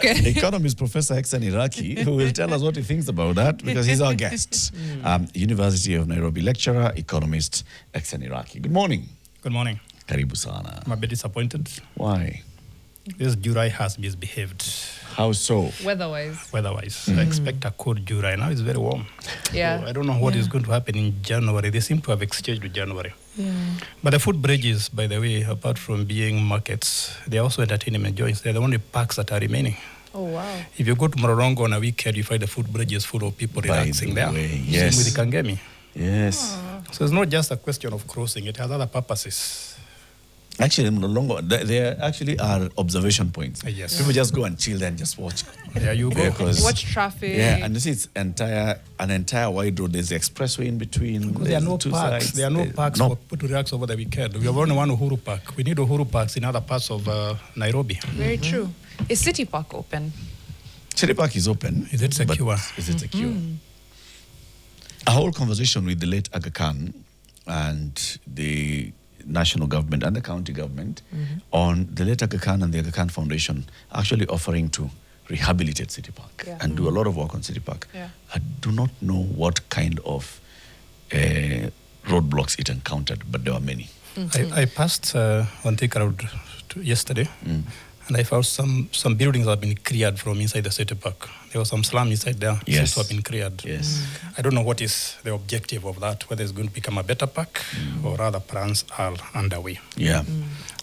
Economist Professor Hexan Iraki, who will tell us what he thinks about that because he's our guest. University of Nairobi lecturer, economist Hexan Iraki. Good morning. Good morning. Karibu sana. I'm a bit disappointed. Why? This July has misbehaved. How so? Weather-wise. I expect a cold July. Now it's very warm. Yeah. So I don't know what is going to happen in January. They seem to have exchanged with January. Yeah. But the footbridges, by the way, apart from being markets, they're also entertainment joints. They're the only parks that are remaining. Oh, wow. If you go to Morongo on a weekend, you find the footbridges full of people relaxing there. Yes. Same with the Kangemi. Yes. So it's not just a question of crossing. It has other purposes. Actually, there actually are observation points. Yes. People just go and chill there and just watch. There you go. Watch traffic. Yeah, and this is an entire wide road. There's the expressway in between. There are no two parks. sides. There are no parks for people to relax over the weekend. We have only one Uhuru Park. We need Uhuru Parks in other parts of Nairobi. Very true. Is City Park open? City Park is open. Is it secure? Is it secure? A whole conversation with the late Aga Khan and the national government and the county government on the late Aga Khan and the Aga Khan Foundation actually offering to rehabilitate City Park and do a lot of work on City Park. Yeah. I do not know what kind of roadblocks it encountered, but there were many. I passed on Thika Road yesterday, and I found some buildings have been cleared from inside the City Park. There was some slum inside there. Yes. Seems to have been cleared. Yes. I don't know what is the objective of that, whether it's going to become a better park or rather plans are underway. Yeah.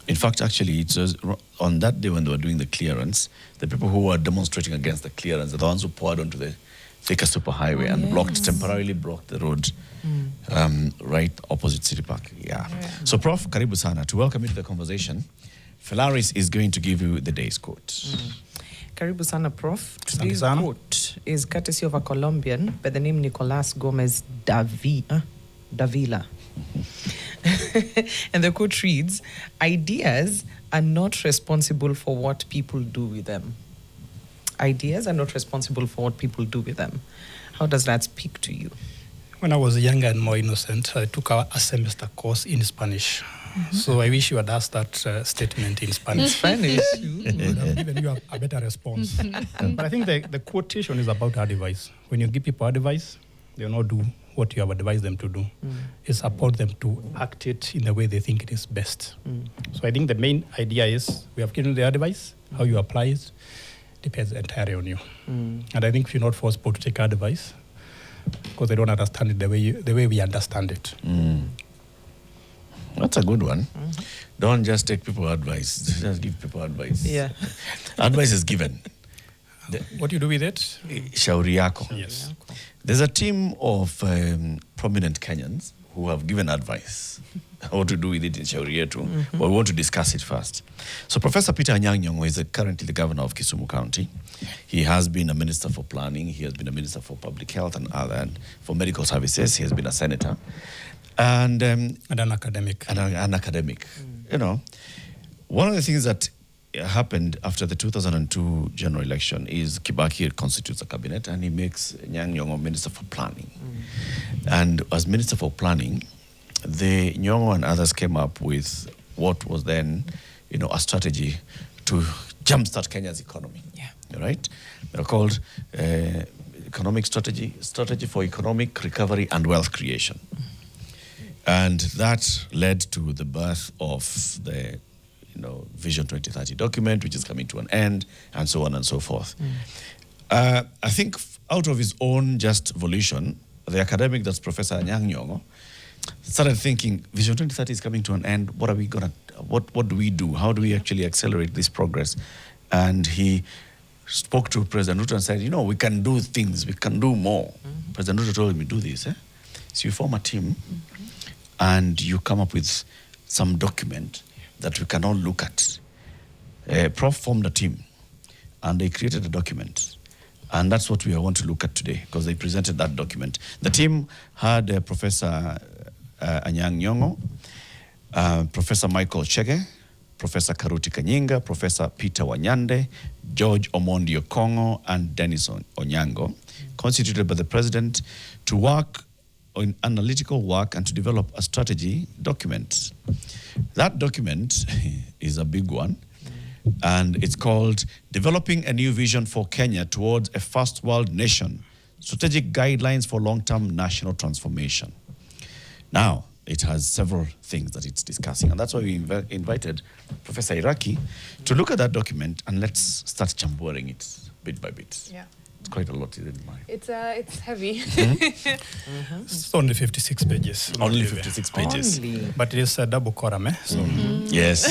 In fact, actually, it was on that day when they were doing the clearance, the people who were demonstrating against the clearance are the ones who poured onto the Thika Superhighway and temporarily blocked the road right opposite City Park. Yeah. So, Prof, karibu sana. To welcome you to the conversation, Felaris is going to give you the day's quote. Karibu sana, Prof. Today's quote is courtesy of a Colombian by the name Nicolas Gomez Davila. And the quote reads, "Ideas are not responsible for what people do with them." Ideas are not responsible for what people do with them. How does that speak to you? When I was younger and more innocent, I took a semester course in Spanish. So I wish you had asked that statement in Spanish. Spanish? Would have given you a better response. But I think the quotation is about advice. When you give people advice, they will not do what you have advised them to do. It's upon them to act it in the way they think it is best. So I think the main idea is we have given the advice, how you apply it depends entirely on you. And I think if you're not forceful to take advice, because they don't understand it the way we understand it. That's a good one. Don't just take people advice. Just give people advice. Yeah. Advice is given. What do you do with it? Shauri yako. Yes. There's a team of prominent Kenyans who have given advice how to do with it in Shauri yetu, but we want to discuss it first. So Professor Peter Anyang' Nyong'o is currently the governor of Kisumu County. He has been a minister for planning. He has been a minister for public health and for medical services. He has been a senator. And an academic. An academic. You know, one of the things that happened after the 2002 general election is Kibaki constitutes a cabinet and he makes Anyang' Nyong'o Minister for Planning. And as Minister for Planning, the Nyong'o and others came up with what was then, a strategy to jumpstart Kenya's economy. Yeah. Right? They're called economic strategy for economic recovery and wealth creation. And that led to the birth of the Vision 2030 document, which is coming to an end, and so on and so forth. I think out of his own just volition, the academic, that's Professor Anyang' Nyong'o, started thinking, Vision 2030 is coming to an end. What are we what do we do? How do we actually accelerate this progress? And he spoke to President Ruto and said, we can do things, we can do more. President Ruto told me, do this. So you form a team, and you come up with some document that we can all look at. Prof formed a team, and they created a document. And that's what we want to look at today, because they presented that document. The team had Professor Anyang' Nyong'o, Professor Michael Chege, Professor Karuti Kanyinga, Professor Peter Wanyande, George Omondi Okongo, and Dennis Onyango, constituted by the President to work on analytical work and to develop a strategy document. That document is a big one. And it's called Developing a New Vision for Kenya Towards a First World Nation, Strategic Guidelines for Long-Term National Transformation. Now, it has several things that it's discussing, and that's why we invited Professor Iraki to look at that document, and let's start chamburing it bit by bit. Yeah. It's quite a lot, isn't it, Mike? It's heavy. It's only 56 pages. Only Not 56 pages. Only. But it is a double column, so Yes.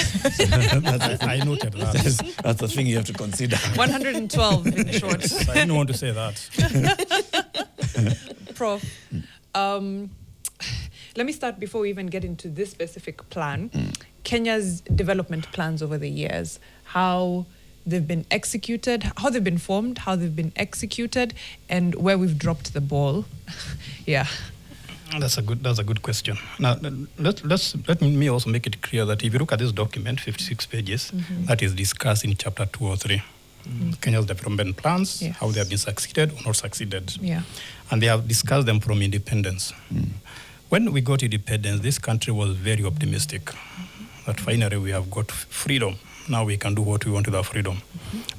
I noted that. That's the thing you have to consider. 112 in short. I didn't want to say that. Prof, let me start before we even get into this specific plan. Kenya's development plans over the years, how they've been executed, how they've been formed, how they've been executed, and where we've dropped the ball. Yeah. That's a good question. Now, let me also make it clear that if you look at this document, 56 pages, that is discussed in chapter 2 or 3. Kenya's development plans, Yes. how they have been succeeded or not succeeded. Yeah. And they have discussed them from independence. When we got independence, this country was very optimistic that finally we have got freedom. Now we can do what we want with our freedom.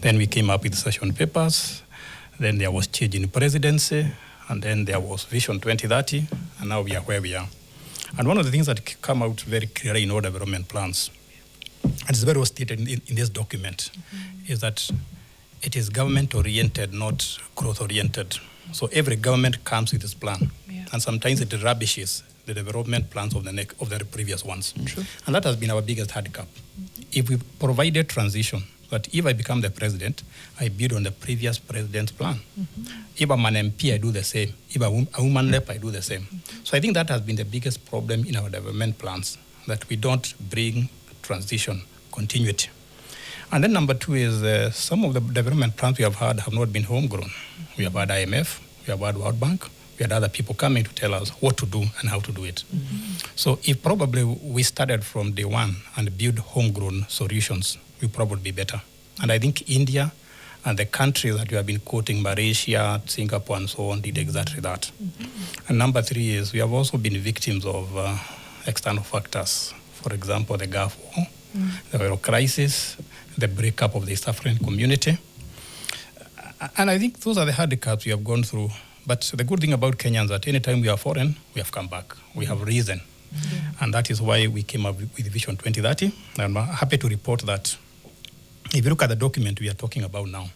Then we came up with session papers. Then there was change in presidency. And then there was Vision 2030. And now we are where we are. And one of the things that come out very clearly in our development plans, and it's very well stated in this document, is that it is government-oriented, not growth-oriented. So every government comes with its plan. Yeah. And sometimes it rubbishes the development plans of the previous ones. True. And that has been our biggest handicap. If we provided transition, that if I become the president, I build on the previous president's plan. If I'm an MP, I do the same. If I'm a woman rep, I do the same. So I think that has been the biggest problem in our development plans, that we don't bring transition, continuity. And then number two is some of the development plans we have had have not been homegrown. We have had IMF, we have had World Bank, we had other people coming to tell us what to do and how to do it. So if probably we started from day one and build homegrown solutions, we probably be better. And I think India and the countries that you have been quoting, Malaysia, Singapore, and so on, did exactly that. And number three is we have also been victims of external factors. For example, the Gulf War, the oil crisis, the breakup of the East African community. And I think those are the handicaps we have gone through. But the good thing about Kenya is that anytime we are foreign, we have come back. We have reason. And that is why we came up with Vision 2030. I'm happy to report that if you look at the document we are talking about now,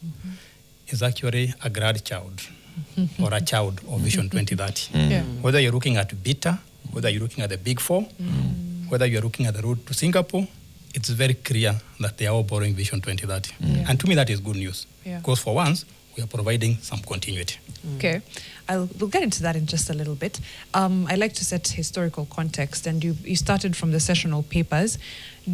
it's actually a grandchild or a child of Vision 2030. Yeah. Whether you're looking at BITA, whether you're looking at the Big Four, whether you're looking at the road to Singapore, it's very clear that they are all borrowing Vision 2030. And to me, that is good news. Yeah. Because for once, we are providing some continuity. Okay, we'll get into that in just a little bit. I like to set historical context, and you started from the sessional papers.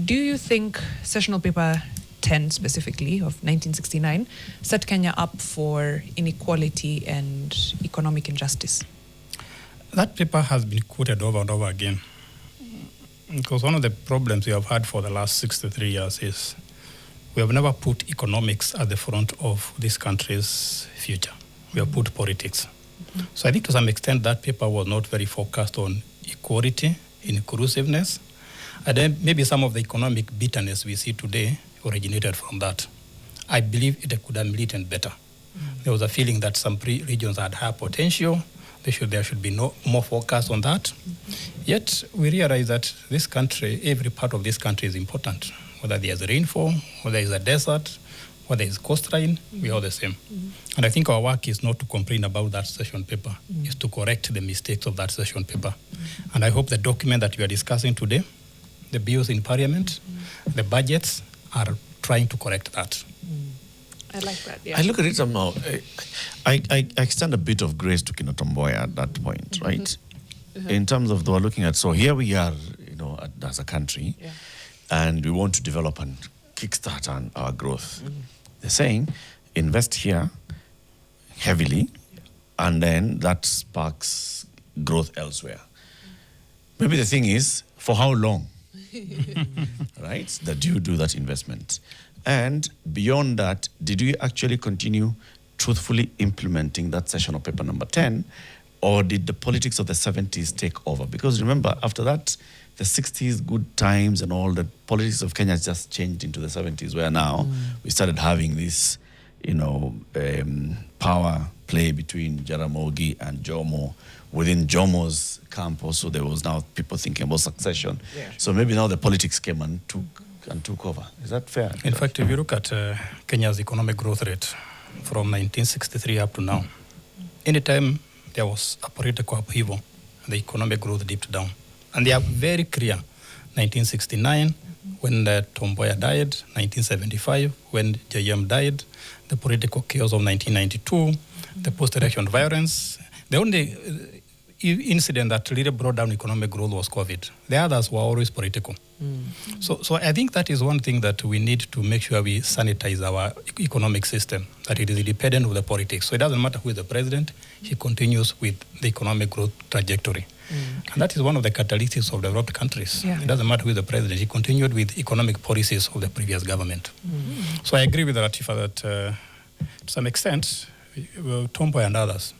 Do you think sessional paper 10 specifically of 1969 set Kenya up for inequality and economic injustice? That paper has been quoted over and over again. Because one of the problems we have had for the last 63 years is we have never put economics at the front of this country's future. We have put politics. So I think to some extent that paper was not very focused on equality, inclusiveness, and then maybe some of the economic bitterness we see today originated from that. I believe it could have been written better. There was a feeling that some regions had high potential. There should be more focus on that. Yet we realize that this country, every part of this country is important. Whether there's rainfall, whether it's a desert, whether it's coastline, we are the same. And I think our work is not to complain about that session paper, is to correct the mistakes of that session paper. And I hope the document that we are discussing today, the bills in parliament, the budgets are trying to correct that. I like that, yeah. I look at it somehow. I extend a bit of grace to Kinatomboya at that point, right? In terms of we're looking at, so here we are, as a country, and we want to develop and kickstart our growth. They're saying, invest here heavily, and then that sparks growth elsewhere. Maybe the thing is, for how long, right, that you do that investment? And beyond that, did we actually continue truthfully implementing that session of paper number 10, or did the politics of the 70s take over? Because remember, after that the 60s, good times and all, the politics of Kenya has just changed into the 70s, where now we started having this, power play between Jaramogi and Jomo. Within Jomo's camp also, there was now people thinking about succession. Yeah. So maybe now the politics came and took over. Is that fair? In fact, if you look at Kenya's economic growth rate from 1963 up to now, anytime there was a political upheaval, the economic growth dipped down. And they are very clear. 1969, when Tom Mboya died, 1975, when JM died, the political chaos of 1992, the post-election violence. The only incident that really brought down economic growth was COVID. The others were always political. So I think that is one thing that we need to make sure we sanitize our economic system, that it is independent of the politics. So it doesn't matter who is the president, he continues with the economic growth trajectory. And that is one of the catalysts of developed countries. Yeah. It doesn't matter who is the president, he continued with economic policies of the previous government. So I agree with Latifa that to some extent, Tom Mboya and others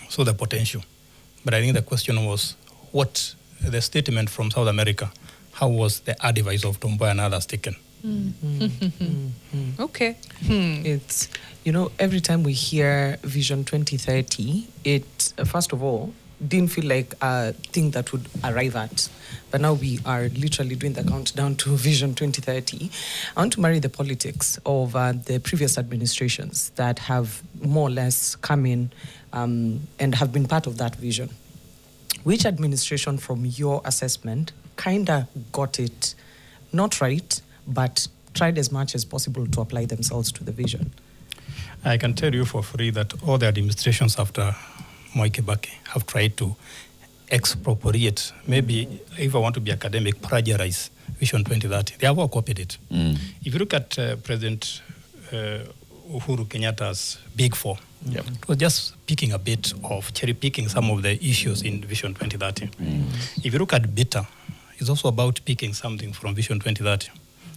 saw the potential. But I think the question was, what the statement from South America, how was the advice of Tom Mboya and others taken? Okay. It's, every time we hear Vision 2030, it, first of all, didn't feel like a thing that would arrive at. But now we are literally doing the countdown to Vision 2030. I want to marry the politics of the previous administrations that have more or less come in and have been part of that vision. Which administration, from your assessment, kind of got it not right, but tried as much as possible to apply themselves to the vision? I can tell you for free that all the administrations after Mwai Kibaki have tried to expropriate, maybe if I want to be academic, plagiarize Vision 2030. They have all copied it. If you look at President Uhuru Kenyatta's Big Four, it was just picking a bit of cherry picking some of the issues in Vision 2030. If you look at BITA, it's also about picking something from Vision 2030.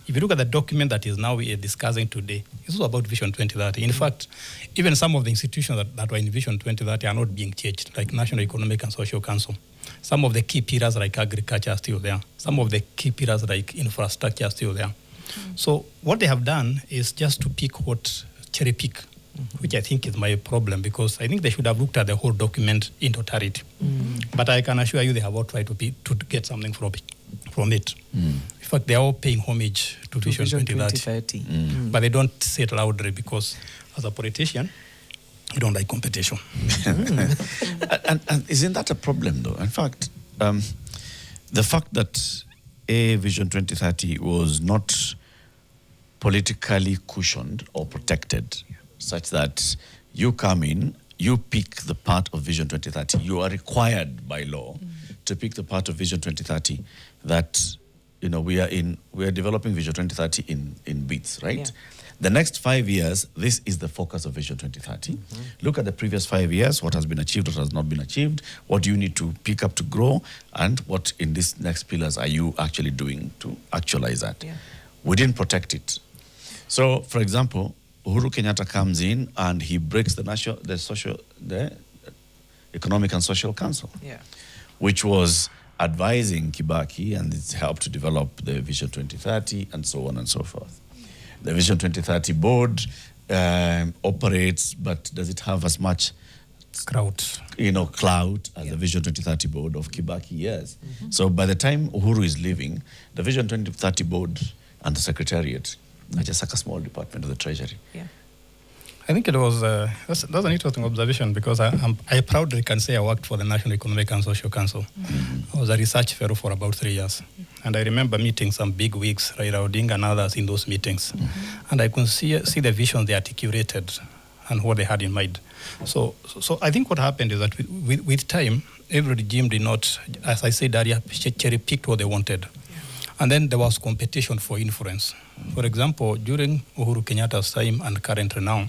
If you look at the document that is now we are discussing today, it's also about Vision 2030. In fact, even some of the institutions that were in Vision 2030 are not being changed, like National Economic and Social Council. Some of the key pillars like agriculture are still there. Some of the key pillars like infrastructure are still there. So what they have done is just to pick cherry pick, which I think is my problem, because I think they should have looked at the whole document in totality. But I can assure you they have all tried to get something from it. In fact, they are all paying homage to Vision 2030. But they don't say it loudly because as a politician, you don't like competition. and isn't that a problem, though? In fact, the fact that Vision 2030 was not politically cushioned or protected, such that you come in, you pick the part of Vision 2030. You are required by law to pick the part of Vision 2030 that we are developing Vision 2030 in bits, right? Yeah. The next 5 years, this is the focus of Vision 2030. Look at the previous 5 years, what has been achieved, what has not been achieved, what do you need to pick up to grow, and what in these next pillars are you actually doing to actualize that? Yeah. We didn't protect it. So, for example, Uhuru Kenyatta comes in and he breaks the Economic and Social Council, which was advising Kibaki, and it's helped to develop the Vision 2030 and so on and so forth. The Vision 2030 board operates, but does it have as much clout as the Vision 2030 board of Kibaki? Yes. So by the time Uhuru is leaving, the Vision 2030 board and the Secretariat are just like a small department of the Treasury. Yeah. I think it was that's an interesting observation, because I proudly can say I worked for the National Economic and Social Council. I was a research fellow for about 3 years. And I remember meeting some big wigs, Raila Odinga and others in those meetings. And I could see the vision they articulated and what they had in mind. So I think what happened is that with time, every regime did not, as I said earlier, cherry-picked what they wanted. And then there was competition for influence. For example, during Uhuru Kenyatta's time and currently now,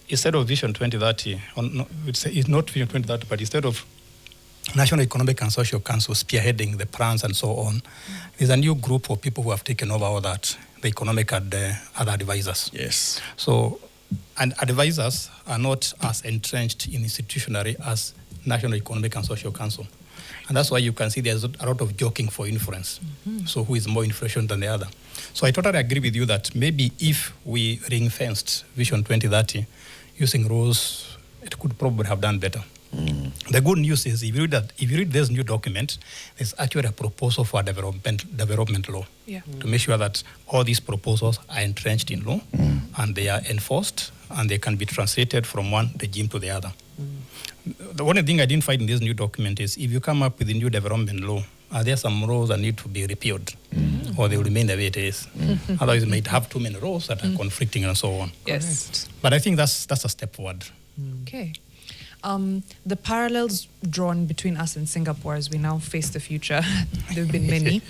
instead of Vision 2030, it's not Vision 2030, but instead of National Economic and Social Council spearheading the plans and so on, there's a new group of people who have taken over all that, the economic and other advisors. Yes. So, and advisors are not as entrenched institutionally as National Economic and Social Council. And that's why you can see there's a lot of joking for influence. So who is more influential than the other? So I totally agree with you that maybe if we ring-fenced Vision 2030 using rules, it could probably have done better. The good news is if you read this new document, there's actually a proposal for development law to make sure that all these proposals are entrenched in law and they are enforced and they can be translated from one regime to the other. The only thing I didn't find in this new document is if you come up with a new development law, are there some laws that need to be repealed or they will remain the way it is? Otherwise, you might have too many laws that are conflicting and so on. Yes. But I think that's a step forward. Okay. The parallels drawn between us and Singapore as we now face the future, there have been many.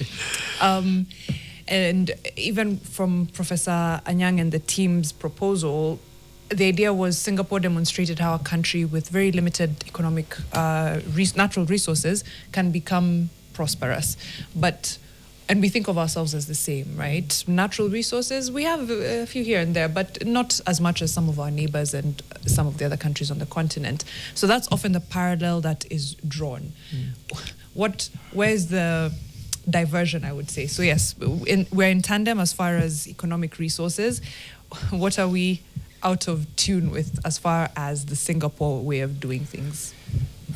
And even from Professor Anyang and the team's proposal, the idea was Singapore demonstrated how a country with very limited economic natural resources can become prosperous. And we think of ourselves as the same, right? Natural resources, we have a few here and there, but not as much as some of our neighbors and some of the other countries on the continent. So that's often the parallel that is drawn. Where's the diversion, I would say? So yes, we're in tandem as far as economic resources. What are we out of tune with as far as the Singapore way of doing things?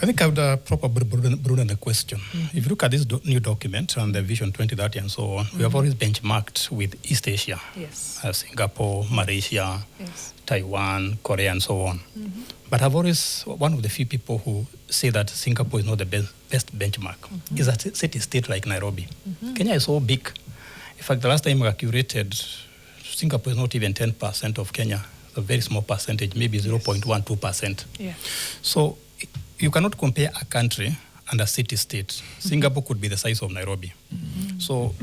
I think I would probably broaden the question. If you look at this new document on the Vision 2030 and so on, we have always benchmarked with East Asia, Singapore, Malaysia, Taiwan, Korea, and so on. But I've always, one of the few people who say that Singapore is not the best benchmark is a city-state like Nairobi. Kenya is so big. In fact, the last time I curated, Singapore is not even 10% of Kenya. It's a very small percentage, maybe 0.12%. So you cannot compare a country and a city-state. Singapore could be the size of Nairobi. So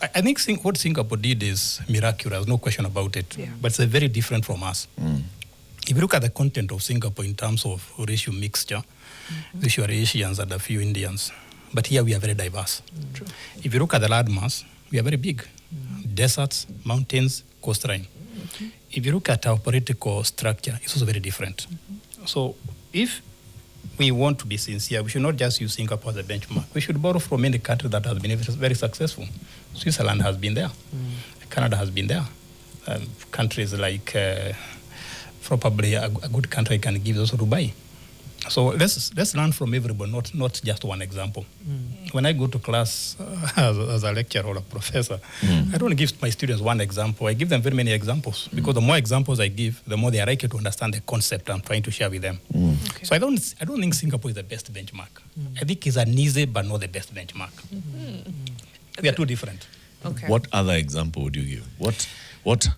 I think what Singapore did is miraculous, no question about it. But it's very different from us. If you look at the content of Singapore in terms of racial mixture, you are Asians and a few Indians. But here we are very diverse. If you look at the landmass, we are very big. Deserts, mountains, coastline. If you look at our political structure, it's also very different. So if we want to be sincere, we should not just use Singapore as a benchmark. We should borrow from any country that has been very successful. Switzerland has been there. Canada has been there. Countries like, probably a good country I can give is also Dubai. So let's learn from everybody, not just one example. When I go to class as a lecturer or a professor, I don't give my students one example. I give them very many examples because the more examples I give, the more they are likely to understand the concept I'm trying to share with them. So I don't think Singapore is the best benchmark. I think it's an easy but not the best benchmark. We are too different. Okay. What other example would you give? What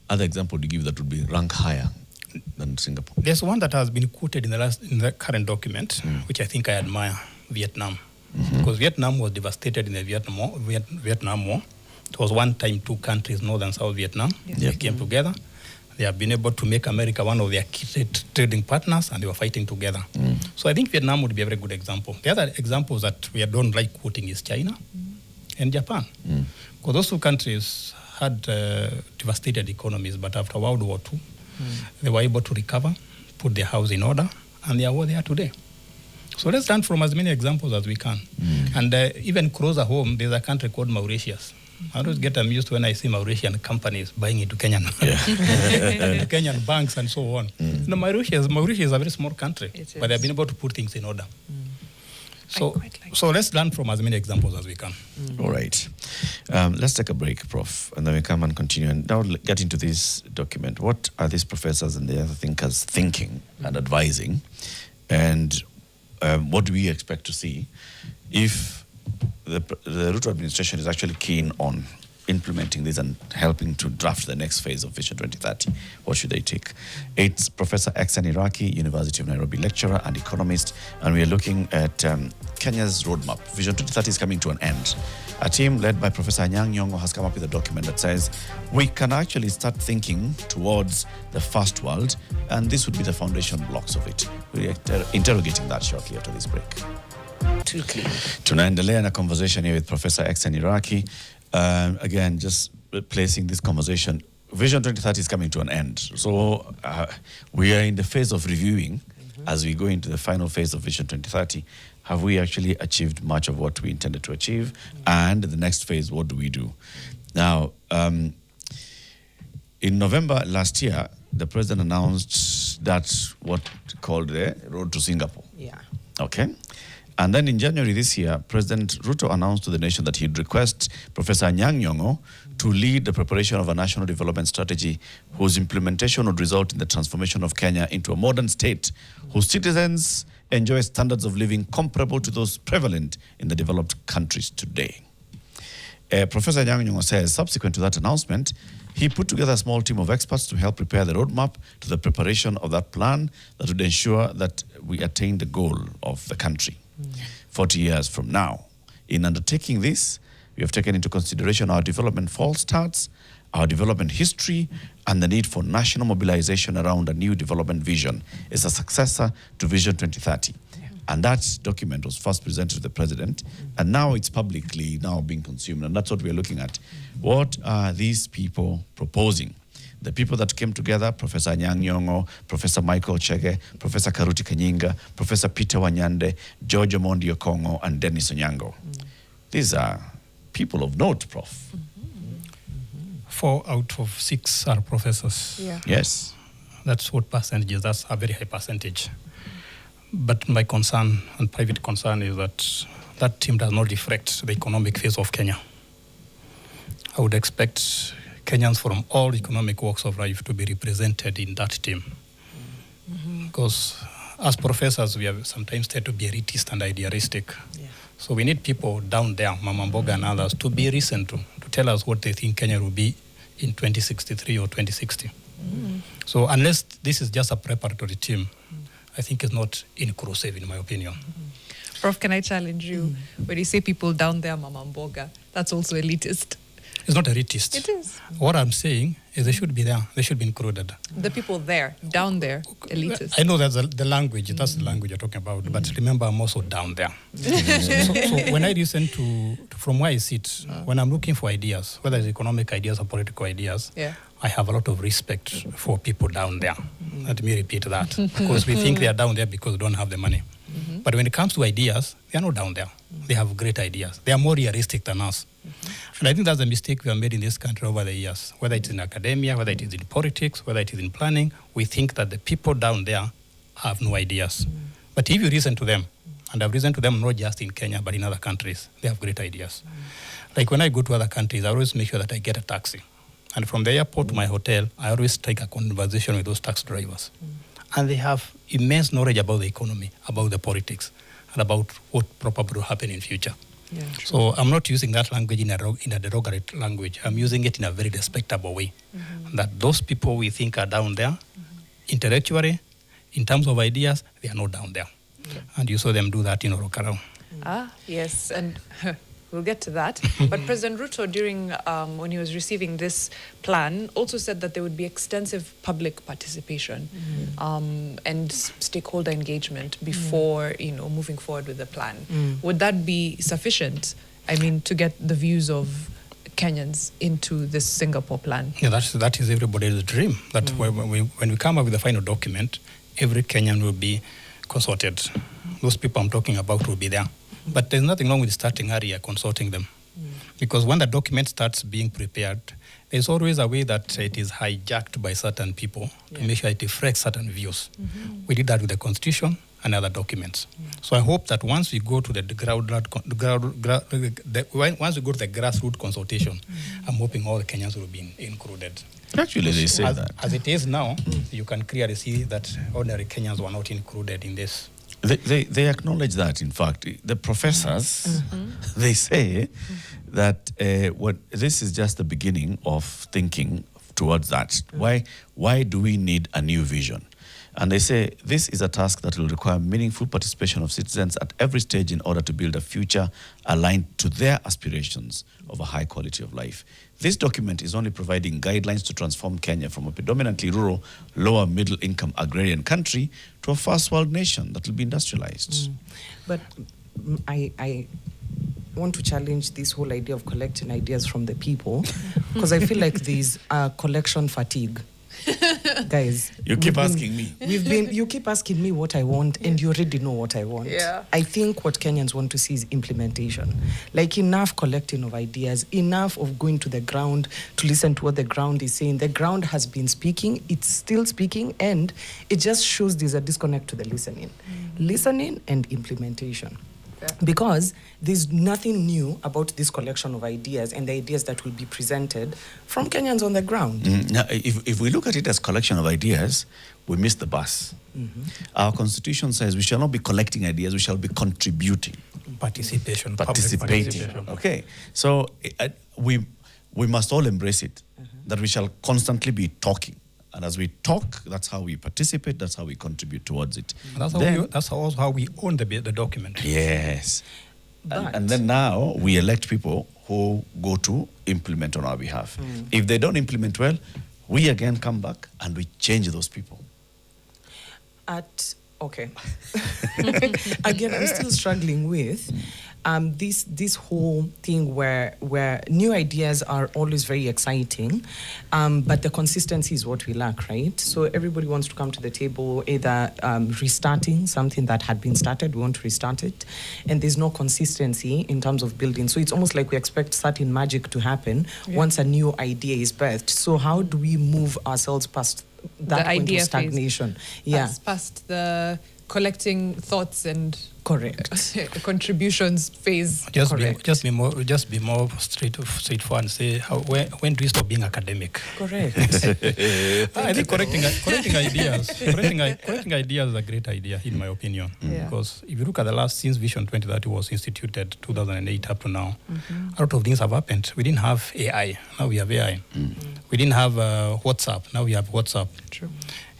other example would you give that would be rank higher than Singapore? There's one that has been quoted in the current document, which I think I admire, Vietnam. Because Vietnam was devastated in the Vietnam War. It was one time two countries, North and South Vietnam. They came together. They have been able to make America one of their key trading partners, and they were fighting together. So I think Vietnam would be a very good example. The other examples that we don't like quoting is China and Japan. Because those two countries had devastated economies, but after World War II, they were able to recover, put their house in order, and they are where they are today. So let's learn from as many examples as we can. And even closer home, there's a country called Mauritius. I always get amused when I see Mauritian companies buying into Kenyan, Kenyan banks and so on. Mauritius is a very small country, but they've been able to put things in order. So let's learn from as many examples as we can. All right. Let's take a break, Prof, and then we come and continue. And now get into this document. What are these professors and the other thinkers thinking and advising? And what do we expect to see if the Ruto administration is actually keen on implementing this and helping to draft the next phase of Vision 2030? What should they take? It's Professor Iraki, University of Nairobi lecturer and economist, and we are looking at Kenya's roadmap. Vision 2030 is coming to an end. A team led by Professor Anyang' Nyong'o has come up with a document that says we can actually start thinking towards the first world, and this would be the foundation blocks of it. We're interrogating that shortly after this break. Tunaendelea na conversation here with Professor Iraki. Again, just placing this conversation, Vision 2030 is coming to an end. So we are in the phase of reviewing as we go into the final phase of Vision 2030. have we actually achieved much of what we intended to achieve? And the next phase, what do we do? Now, in November last year, the president announced that's what called the road to Singapore. Yeah. Okay. And then in January this year, President Ruto announced to the nation that he'd request Professor Anyang' Nyong'o to lead the preparation of a national development strategy whose implementation would result in the transformation of Kenya into a modern state whose citizens enjoy standards of living comparable to those prevalent in the developed countries today. Professor Anyang' Nyong'o says, subsequent to that announcement, he put together a small team of experts to help prepare the roadmap to the preparation of that plan that would ensure that we attain the goal of the country 40 years from now. In undertaking this, we have taken into consideration our development false starts, our development history, and the need for national mobilization around a new development vision as a successor to Vision 2030. And that document was first presented to the president, and now it's publicly now being consumed, and that's what we're looking at. What are these people proposing? The people that came together, Professor Anyang' Nyong'o, Professor Michael Chege, Professor Karuti Kanyinga, Professor Peter Wanyande, George Omondi Okongo, and Dennis Onyango. These are people of note, Prof. 4 out of 6 are professors. Yeah. Yes. That's what percentages, that's a very high percentage. But my concern and private concern is that that team does not reflect the economic phase of Kenya. I would expect Kenyans from all economic walks of life to be represented in that team. Because as professors, we have sometimes tend to be elitist and idealistic. Yeah. So we need people down there, Mama Mboga and others, to be listened to tell us what they think Kenya will be in 2063 or 2060. So unless this is just a preparatory team, I think it's not inclusive, in my opinion. Prof, can I challenge you? When you say people down there, Mama Mboga, that's also elitist. It's not elitist. It is. What I'm saying is they should be there. They should be included. The people there, down there, elitist. I know that's the language. That's the language you're talking about. But remember, I'm also down there. So when I listen to from where I sit, when I'm looking for ideas, whether it's economic ideas or political ideas, Yeah. I have a lot of respect for people down there. Let me repeat that. Because we think they are down there because they don't have the money. But when it comes to ideas, they are not down there. They have great ideas. They are more realistic than us. And I think that's a mistake we have made in this country over the years. Whether it's in academia, whether it is in politics, whether it is in planning, we think that the people down there have no ideas. But if you listen to them, and I've listened to them not just in Kenya, but in other countries, they have great ideas. Like when I go to other countries, I always make sure that I get a taxi. And from the airport to my hotel, I always take a conversation with those taxi drivers. And they have immense knowledge about the economy, about the politics, and about what probably will happen in future. Yeah. So I'm not using that language in a derogatory language. I'm using it in a very respectable way. That those people we think are down there, intellectually, in terms of ideas, they are not down there. And you saw them do that in Orokarao. Yes, and we'll get to that. But President Ruto, during when he was receiving this plan, also said that there would be extensive public participation and stakeholder engagement before, moving forward with the plan. Would that be sufficient? I mean, to get the views of Kenyans into this Singapore plan? Yeah, that is everybody's dream. That when we come up with the final document, every Kenyan will be consulted. Those people I'm talking about will be there. But there's nothing wrong with starting earlier, consulting them. Because when the document starts being prepared, there's always a way that it is hijacked by certain people to make sure it reflects certain views. We did that with the Constitution and other documents. So I hope that once we go to the grassroots consultation, I'm hoping all the Kenyans will be included. Actually, they say that. As it is now, you can clearly see that ordinary Kenyans were not included in this. They acknowledge that, in fact. The professors, they say that this is just the beginning of thinking towards that. Why do we need a new vision? And they say this is a task that will require meaningful participation of citizens at every stage in order to build a future aligned to their aspirations of a high quality of life. This document is only providing guidelines to transform Kenya from a predominantly rural, lower middle income agrarian country to a first world nation that will be industrialized. But I want to challenge this whole idea of collecting ideas from the people, because I feel like there's collection fatigue. Guys, You keep asking me. You keep asking me what I want, and you already know what I want. Yeah. I think what Kenyans want to see is implementation. Like, enough collecting of ideas, enough of going to the ground to listen to what the ground is saying. The ground has been speaking, it's still speaking, and it just shows there's a disconnect to the listening. Listening and implementation. Because there's nothing new about this collection of ideas and the ideas that will be presented from Kenyans on the ground. Now, if we look at it as collection of ideas, we miss the bus. Our constitution says we shall not be collecting ideas, we shall be contributing. Participating. Okay, so we must all embrace it, that we shall constantly be talking. And as we talk, that's how we participate, that's how we contribute towards it. That's also how we own the document. Yes. And then now we elect people who go to implement on our behalf. If they don't implement well, we again come back and we change those people. Okay. Again, I'm still struggling with this whole thing where new ideas are always very exciting, but the consistency is what we lack, right? So everybody wants to come to the table, either restarting something that had been started, we want to restart it, and there's no consistency in terms of building. So it's almost like we expect certain magic to happen once a new idea is birthed. So how do we move ourselves past that point of stagnation? Past the collecting thoughts and contributions phase. Just be more straightforward and say when do we stop being academic? Correct. I think correcting ideas is a great idea in my opinion. Because if you look at the last since Vision 2030 was instituted 2008 up to now, a lot of things have happened. We didn't have AI, now we have AI. We didn't have WhatsApp, now we have WhatsApp. True.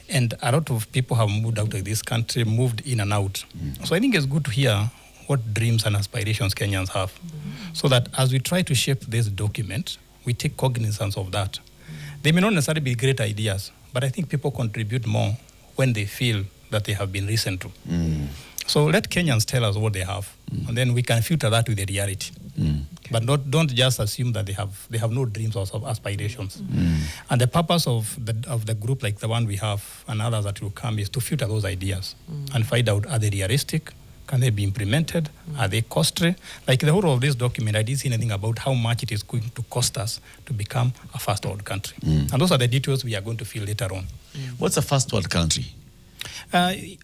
And a lot of people have moved out of this country, moved in and out. So I think it's good to hear what dreams and aspirations Kenyans have, so that as we try to shape this document, we take cognizance of that. They may not necessarily be great ideas, but I think people contribute more when they feel that they have been listened to. So let Kenyans tell us what they have, and then we can filter that with the reality. But don't just assume that they have no dreams or aspirations. And the purpose of the group like the one we have and others that will come is to filter those ideas and find out, are they realistic? Can they be implemented? Are they costly? Like the whole of this document, I didn't see anything about how much it is going to cost us to become a first world country. And those are the details we are going to fill later on. What's a first world country?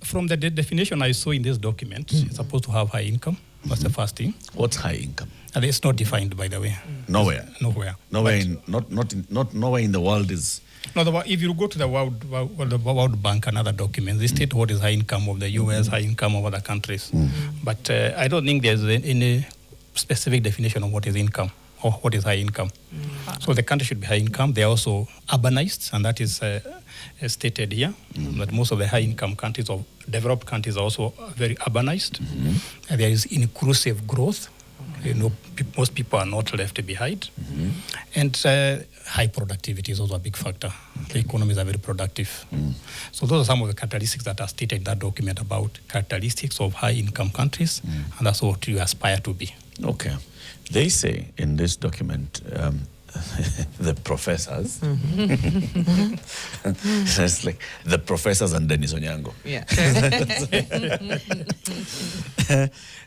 From the definition I saw in this document, it's supposed to have high income. That's the first thing. What's high income? And it's not defined, by the way. Nowhere. Nowhere. Nowhere in the world is. No, if you go to the World Bank and other documents, they state what is high income of the US, high income of other countries. But I don't think there's any specific definition of what is income or what is high income. So the country should be high income. They are also urbanized, and that is stated here, that most of the high income countries or developed countries are also very urbanized. There is inclusive growth. Most people are not left behind. And high productivity is also a big factor. The economies are very productive. So those are some of the characteristics that are stated in that document about characteristics of high income countries, and that's what you aspire to be. Okay. They say in this document, the professors, it's like the professors and Dennis Onyango. Yeah.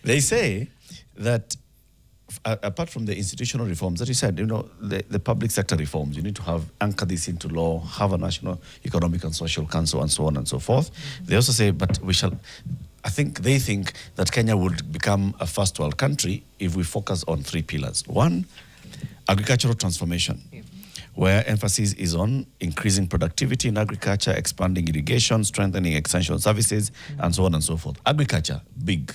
They say that apart from the institutional reforms that you said, the public sector reforms, you need to anchor this into law, have a national economic and social council, and so on and so forth. They also say, but they think that Kenya would become a first world country if we focus on 3 pillars. One, agricultural transformation, where emphasis is on increasing productivity in agriculture, expanding irrigation, strengthening extension services, and so on and so forth. Agriculture, big.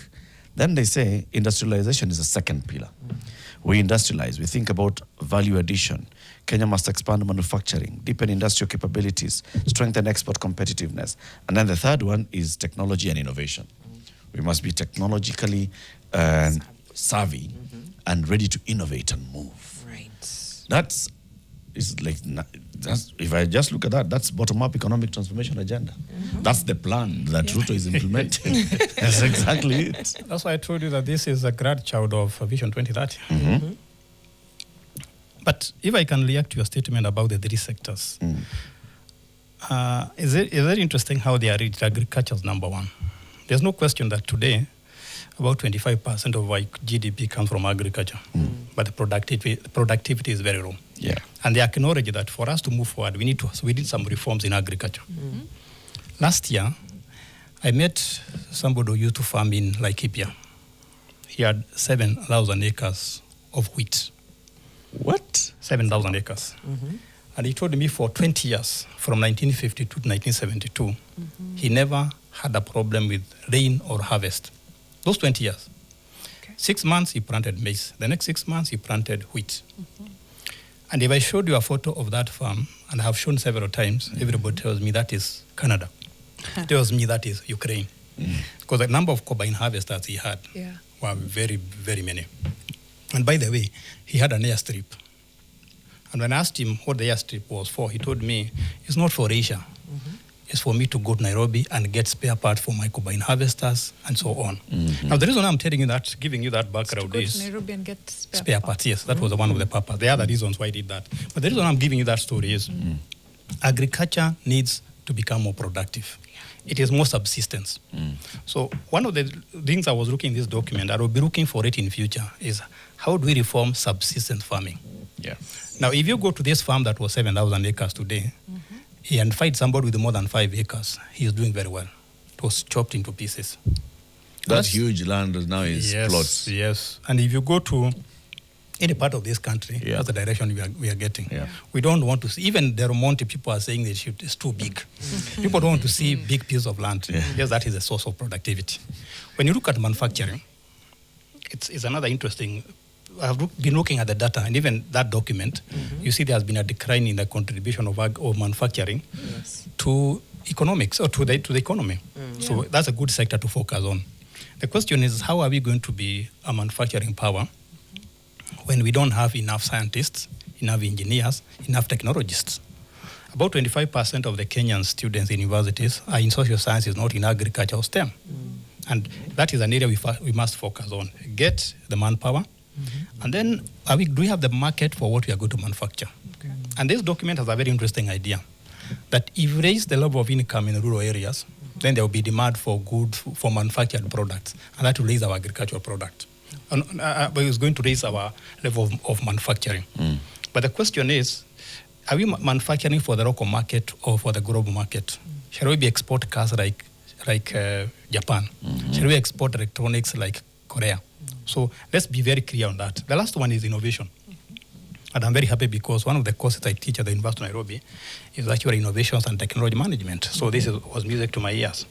Then they say industrialization is a second pillar. We industrialize, we think about value addition. Kenya must expand manufacturing, deepen industrial capabilities, strengthen export competitiveness. And then the third one is technology and innovation. We must be technologically savvy and ready to innovate and move. Right. If I just look at that, that's bottom-up economic transformation agenda. That's the plan that Ruto is implementing. That's exactly it. That's why I told you that this is a grandchild of Vision 2030. But if I can react to your statement about the 3 sectors, It's very interesting how they are reached. Agriculture is number one. There's no question that today, about 25% of our GDP comes from agriculture, but the productivity is very low. Yeah. And they acknowledge that for us to move forward, we need some reforms in agriculture. Last year, I met somebody who used to farm in Laikipia. He had 7,000 acres of wheat. What? 7,000 acres. And he told me for 20 years, from 1952 to 1972, he never had a problem with rain or harvest. Those 20 years. Okay. 6 months, he planted maize. The next 6 months, he planted wheat. And if I showed you a photo of that farm, and I have shown several times, everybody tells me that is Canada. Tells me that is Ukraine. Because the number of combine harvesters he had were very, very many. And by the way, he had an airstrip. And when I asked him what the airstrip was for, he told me, it's not for Asia. It's for me to go to Nairobi and get spare parts for my combine harvesters and so on. Now, the reason I'm telling you that, giving you that background to go is... to Nairobi and get spare parts, yes. That was one of the purposes. There are other reasons why I did that. But the reason I'm giving you that story is agriculture needs to become more productive. It is more subsistence. So one of the things I was looking in this document, I will be looking for it in future, is how do we reform subsistence farming? Yeah. Now, if you go to this farm that was 7,000 acres today, and find somebody with more than 5 acres, he is doing very well. It was chopped into pieces. That huge land now is plots. Yes. And if you go to any part of this country, that's the direction we are getting. Yeah. We don't want to see, even the Monte people are saying that it's too big. People don't want to see big pieces of land. Yes, that is a source of productivity. When you look at manufacturing, it's another interesting. I've been looking at the data, and even that document, you see there has been a decline in the contribution of manufacturing to economics, or to the economy. So that's a good sector to focus on. The question is, how are we going to be a manufacturing power when we don't have enough scientists, enough engineers, enough technologists? About 25% of the Kenyan students in universities are in social sciences, not in agriculture or STEM. And that is an area we must focus on. Get the manpower, and then do we have the market for what we are going to manufacture? And this document has a very interesting idea, that if we raise the level of income in rural areas, then there will be demand for for manufactured products, and that will raise our agricultural product. But it's going to raise our level of manufacturing. But the question is, are we manufacturing for the local market or for the global market? Shall we export cars like Japan? Shall we export electronics like Korea? So let's be very clear on that. The last one is innovation. And I'm very happy because one of the courses I teach at the University of Nairobi is actually innovations and technology management. So this was music to my ears.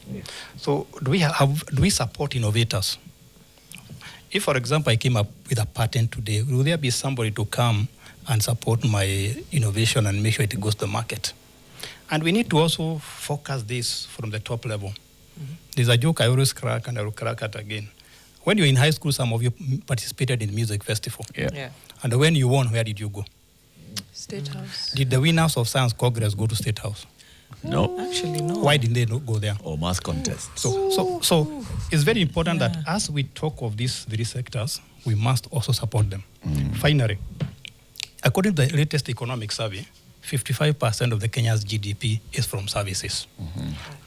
So do we support innovators? If, for example, I came up with a patent today, will there be somebody to come and support my innovation and make sure it goes to the market? And we need to also focus this from the top level. There's a joke I always crack, and I will crack it again. When you're in high school, some of you participated in music festival. And when you won, where did you go? State House. Did the winners of Science Congress go to State House? No. Actually, no. Why didn't they not go there? Or mass contest. So it's very important that as we talk of these three sectors, we must also support them. Finally, according to the latest economic survey, 55% of the Kenya's GDP is from services,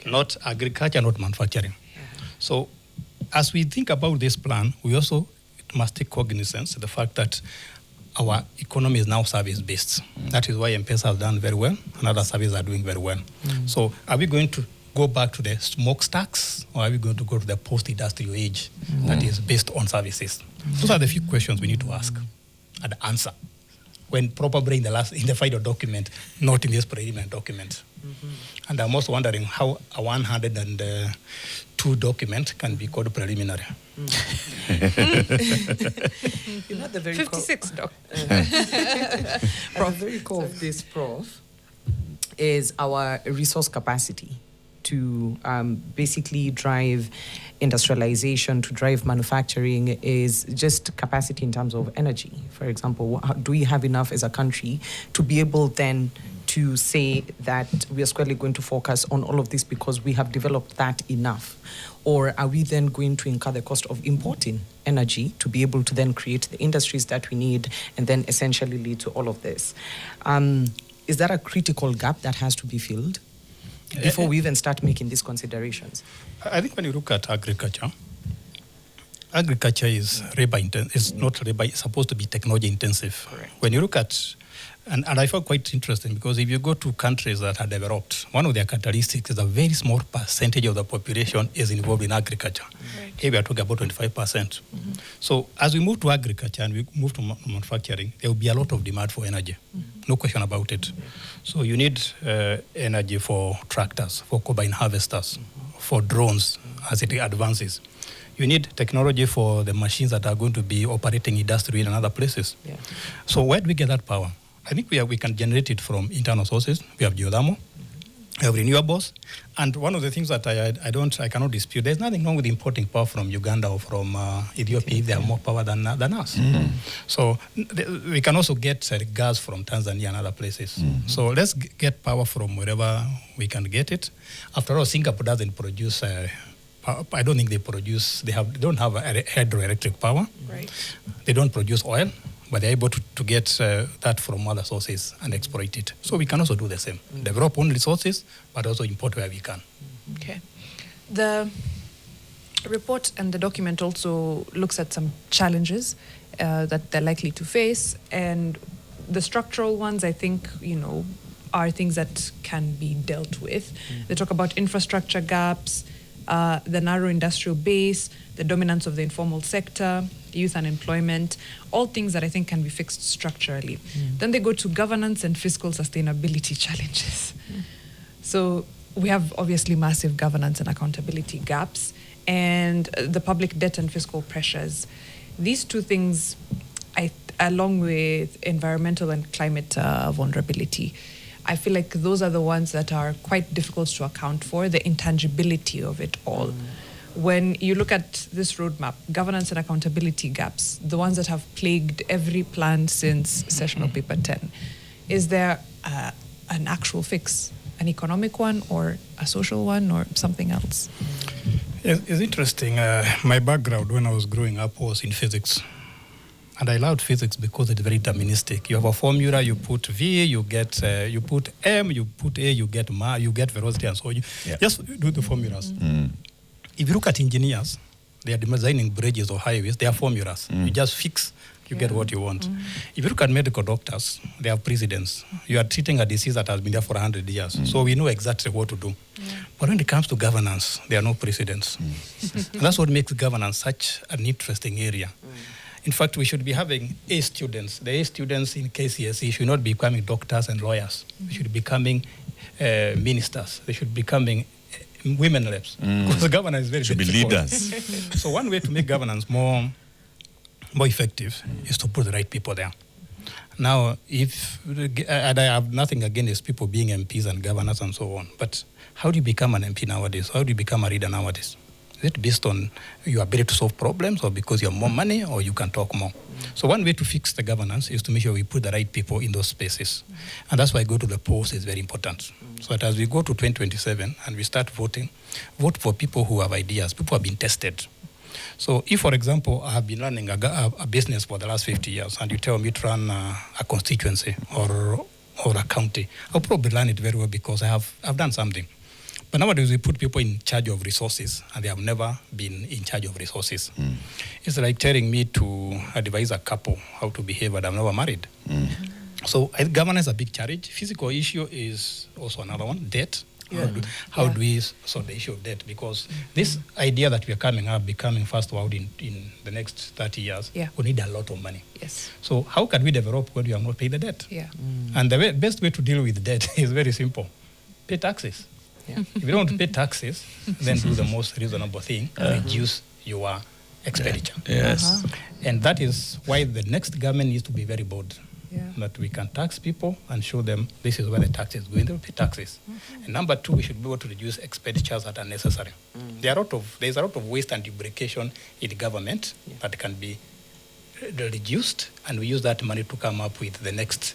not agriculture, not manufacturing. So as we think about this plan, we also must take cognizance of the fact that our economy is now service-based. That is why M-Pesa has done very well, and other services are doing very well. So are we going to go back to the smokestacks, or are we going to go to the post-industrial age that is based on services? Those are the few questions we need to ask and answer, when probably in the final document, not in this preliminary document. And I'm also wondering how a 102 document can be called preliminary. You know, the very 56, Doc. At the very core of this, Prof, is our resource capacity to basically drive industrialization, to drive manufacturing, is just capacity in terms of energy. For example, do we have enough as a country to be able then to say that we are squarely going to focus on all of this because we have developed that enough? Or are we then going to incur the cost of importing energy to be able to then create the industries that we need and then essentially lead to all of this? Is that a critical gap that has to be filled? before we even start making these considerations? I think when you look at agriculture is labor intensive. It's not labor. It's supposed to be technology intensive. Correct. When you look at, and I found quite interesting because if you go to countries that are developed, one of their characteristics is a very small percentage of the population is involved in agriculture. Right. Here we are talking about 25%. So as we move to agriculture and we move to manufacturing, there will be a lot of demand for energy. No question about it. So you need energy for tractors, for combine harvesters, for drones as it advances. You need technology for the machines that are going to be operating industry in other places. Yeah. So where do we get that power? I think we can generate it from internal sources. We have geothermal, we have renewables, and one of the things that I cannot dispute, there's nothing wrong with importing power from Uganda or from Ethiopia if they have more power than us. So we can also get gas from Tanzania and other places. So let's get power from wherever we can get it. After all, Singapore doesn't produce. I don't think they don't have hydroelectric power. Right. They don't produce oil, but they're able to get that from other sources and exploit it. So we can also do the same. Develop own resources, but also import where we can. Okay. The report and the document also looks at some challenges that they're likely to face, and the structural ones, I think, are things that can be dealt with. They talk about infrastructure gaps, the narrow industrial base, the dominance of the informal sector, youth unemployment, all things that I think can be fixed structurally. Then they go to governance and fiscal sustainability challenges. So we have obviously massive governance and accountability gaps, and the public debt and fiscal pressures. These two things, along with environmental and climate vulnerability, I feel like those are the ones that are quite difficult to account for, the intangibility of it all. When you look at this roadmap, governance and accountability gaps, the ones that have plagued every plan since sessional paper 10, is there an actual fix, an economic one or a social one or something else? It's interesting. My background when I was growing up was in physics. And I loved physics because it's very deterministic. You have a formula, you put V, you get, you put M, you put A, you get you get velocity, and so you just do the formulas. If you look at engineers, they are designing bridges or highways, they are formulas. You just fix, you get what you want. If you look at medical doctors, they have precedents. You are treating a disease that has been there for 100 years, so we know exactly what to do. But when it comes to governance, there are no precedents. And that's what makes governance such an interesting area. In fact, we should be having A students. The A students in KCSE should not be becoming doctors and lawyers. They should be becoming ministers. They should be becoming women reps. Because the governance is very should difficult. be leaders. So one way to make governance more effective is to put the right people there. Now, and I have nothing against people being MPs and governors and so on, but how do you become an MP nowadays? How do you become a leader nowadays? Is it based on your ability to solve problems, or because you have more money, or you can talk more? So one way to fix the governance is to make sure we put the right people in those spaces. And that's why go to the polls is very important. So that as we go to 2027 and we start voting, vote for people who have ideas, people who have been tested. So if, for example, I have been running a business for the last 50 years, and you tell me to run a constituency or a county, I'll probably run it very well because I've done something. But nowadays we put people in charge of resources, and they have never been in charge of resources. It's like telling me to advise a couple how to behave, but I'm never married. So governance is a big challenge. Physical issue is also another one. Debt. How do we solve the issue of debt? Because this idea that we are becoming first world in the next 30 years, we need a lot of money. Yes. So how can we develop when we have not paid the debt? And the best way to deal with debt is very simple. Pay taxes. If you don't pay taxes, then do the most reasonable thing, reduce your expenditure. Yes. And that is why the next government needs to be very bold. That we can tax people and show them this is where the tax is going. They will pay taxes. And number two, we should be able to reduce expenditures that are necessary. There's a lot of waste and duplication in government that can be reduced, and we use that money to come up with the next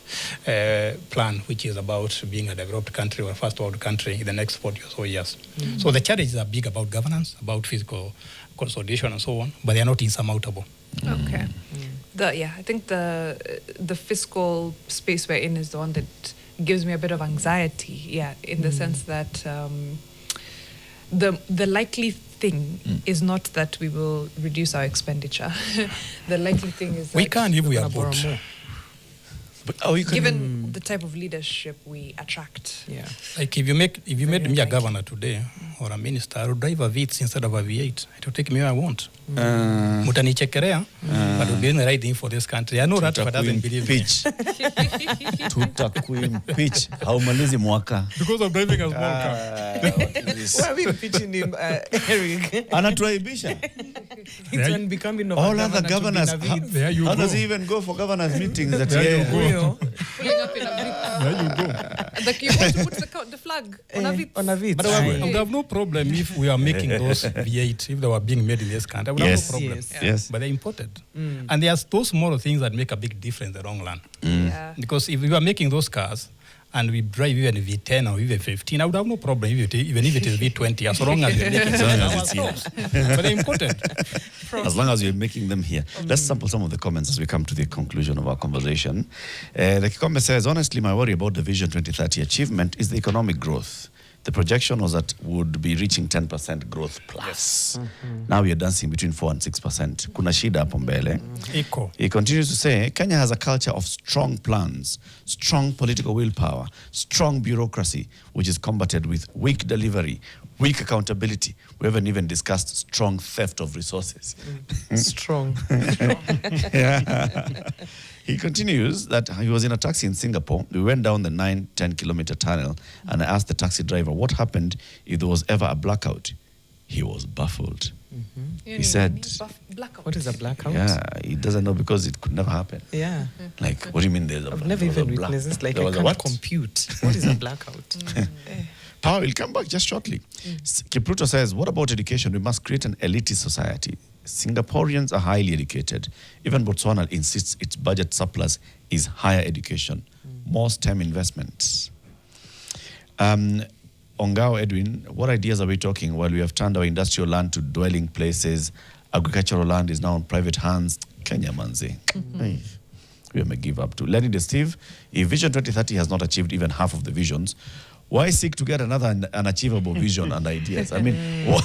plan, which is about being a developed country or a first world country in the next 40 or so years. So the challenges are big about governance, about physical consolidation and so on, but they are not insurmountable. Okay. I think the fiscal space we're in is the one that gives me a bit of anxiety, in the sense that the likely thing is not that we will reduce our expenditure. The likely thing is that We can if we We're are gonna borrow both. more. But you can given the type of leadership we attract. Yeah. Like if you made me a governor today or a minister, I would drive a V8 instead of a V8. It will take me where I want. Mutanichekelea, but we're doing the right thing for this country. I know that, but doesn't believe me. Tutakuimpeach haumalizi mwaka. Because of driving a small car. Why are we pitching him, Eric? Anatuaibisha. It's unbecoming of All a other governor governors, to be Navid. There you how go. does he even go for governors' meetings? That There you yeah. go. You know, Pulling up in a There you go. Like you want to put the flag on a bit. on a Vitz. But I would have no problem if we are making those V8, if they were being made in this country. I would Yes. have no problem. Yes. Yes. But they're imported. And there's those small things that make a big difference in the long run. Yeah. Because if we were making those cars and we drive even V10 or even 15, I would have no problem even if it is V20, as long as we're making As long them as it's here. ourselves. But they're imported. As long as we're making them here. Let's sample some of the comments as we come to the conclusion of our conversation. The comment says, honestly, my worry about the Vision 2030 achievement is the economic growth. The projection was that would be reaching 10% growth plus. Now we are dancing between 4 and 6%. Kuna shida hapo mbele. Eco. He continues to say, Kenya has a culture of strong plans, strong political willpower, strong bureaucracy, which is combated with weak delivery, weak accountability. We haven't even discussed strong theft of resources. Strong. Yeah. He continues that he was in a taxi in Singapore. We went down the 9-10 kilometer tunnel and I asked the taxi driver what happened if there was ever a blackout. He was baffled. He said, Blackout. What is a blackout? yeah, he doesn't know because it could never happen. Yeah. Like, what do you mean there's a I've never there was a even black- witnessed this. Like, there I was a can't what? compute. What is a blackout? Power will come back just shortly. Kipruto says, what about education? We must create an elitist society. Singaporeans are highly educated. Even Botswana insists its budget surplus is higher education, more STEM investments. Ongao Edwin, what ideas are we talking while we have turned our industrial land to dwelling places? Agricultural land is now on private hands. Kenya manzi. Hey, we may give up to. Lenny de Steve, if Vision 2030 has not achieved even half of the visions, why seek to get another unachievable vision and ideas? I mean, why?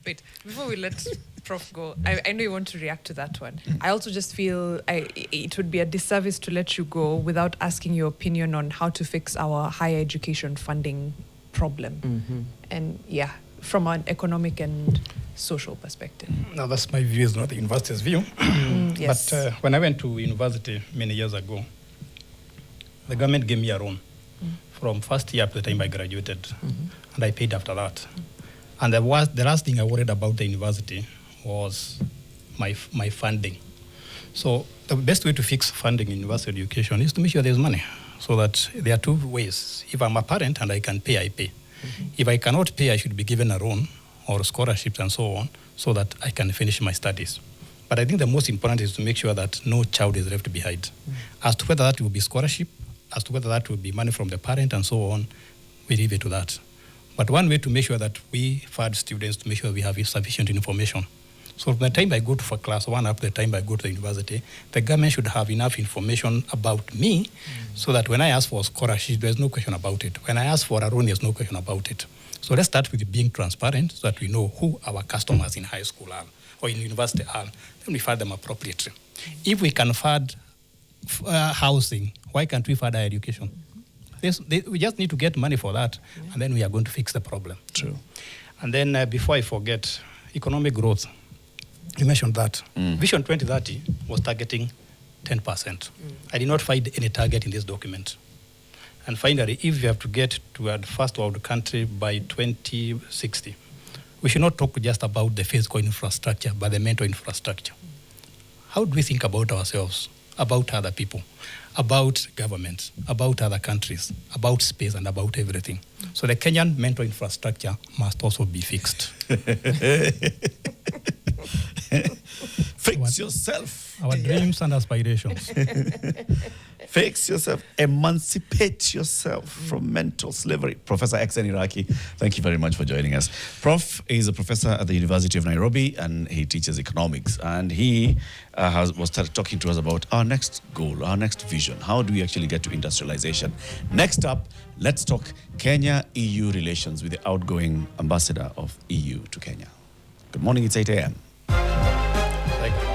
Wait, before we let Prof go, I know you want to react to that one. I also just feel it would be a disservice to let you go without asking your opinion on how to fix our higher education funding problem. And yeah, from an economic and social perspective. Now, that's my view, is not the university's view. Yes. But when I went to university many years ago, the government gave me a loan from first year up to the time I graduated, and I paid after that. And the last thing I worried about the university was my funding. So the best way to fix funding in university education is to make sure there's money. So that there are two ways. If I'm a parent and I can pay, I pay. If I cannot pay, I should be given a loan or scholarships and so on, so that I can finish my studies. But I think the most important is to make sure that no child is left behind. As to whether that will be scholarship, as to whether that will be money from the parent and so on, we leave it to that. But one way to make sure that we fund students to make sure we have sufficient information. So from the time I go to for class 1 up to the time I go to the university, the government should have enough information about me so that when I ask for a scholarship, there's no question about it. When I ask for a loan, there's no question about it. So let's start with being transparent so that we know who our customers in high school are or in university are. Then we fund them appropriately. If we can fund housing, why can't we fund higher education? We just need to get money for that, and then we are going to fix the problem. True. And then before I forget, economic growth. You mentioned that. Vision 2030 was targeting 10%. I did not find any target in this document. And finally, if we have to get to a first world country by 2060, we should not talk just about the physical infrastructure, but the mental infrastructure. How do we think about ourselves, about other people, about governments, about other countries, about space, and about everything? So the Kenyan mental infrastructure must also be fixed. Fix yourself. Our dreams and aspirations. Fix yourself. Emancipate yourself from mental slavery. Professor XN Iraki, thank you very much for joining us. Prof is a professor at the University of Nairobi, and he teaches economics. And he was talking to us about our next goal, our next vision. How do we actually get to industrialization? Next up, let's talk Kenya-EU relations with the outgoing ambassador of EU to Kenya. Good morning, it's 8 a.m.